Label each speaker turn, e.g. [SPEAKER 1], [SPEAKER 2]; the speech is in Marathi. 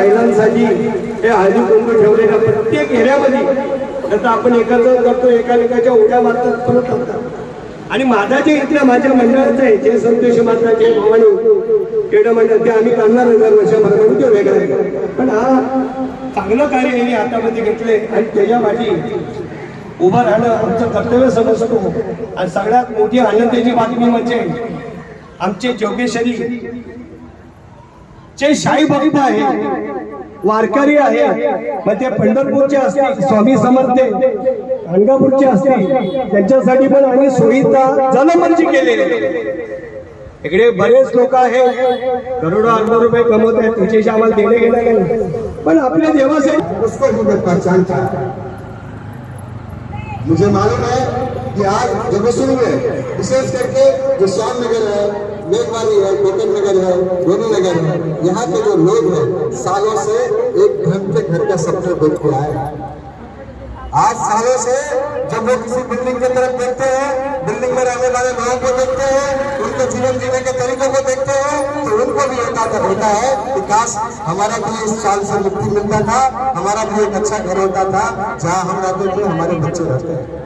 [SPEAKER 1] महिलांसाठी हे हळदी कुंकू ठेवलेल्या प्रत्येक एरियामध्ये त्याचा आपण एकत्र करतो, एकामेकाच्या उड्या मारतात, परत आणतात. आणि माझा जे इथल्या माझ्या मंडळाचं आहे जे संतोष माता जे भवानी क्रीडा मंडळ ते आम्ही करणार वर्षभरामध्ये ते वेगळं आहे. पण हा चांगलं कार्य यांनी हातामध्ये घेतले आणि त्याच्या माझी उभं राहणं आमचं कर्तव्य समजतो. आणि सगळ्यात मोठी आनंदाची बातमी म्हणजे आमचे जोगेश्वरी जे शाही भक्त आहे, वारकरी आहे, मग ते पंढरपूरचे असतील, स्वामी समर्थ गाणगापूरचे असतील, त्यांच्यासाठी पण आम्ही सोयीचा जलमंच केलेले. इकडे बरेच लोक आहेत करोडो अरबो रुपये कमवत आहेत, त्याच्याशी आम्हाला देणे घेणं नाही, पण आपल्या देवाचे
[SPEAKER 2] उसको भी मैं पहचानता हूं. मुझे मालूम है कि आज जगतसुर में विशेष करके जो श्याम नगर है, मेघवाली है, कोकन नगर है, गोनी नगर है, यहाँ के जो लोग हैं सालों से एक धर्म के घर का सपना देख के आए. आज सालों से जब वो किसी बिल्डिंग की तरफ देखते हैं, बिल्डिंग में रहने वाले लोगों को देखते हैं, उनके जीवन जीने के तरीकों को देखते हैं, तो उनको भी होता है कि काश हमारा भी इस साल से मुक्ति मिलता था, हमारा भी एक अच्छा घर होता था जहाँ हम रहते थे, हमारे बच्चे रहते हैं.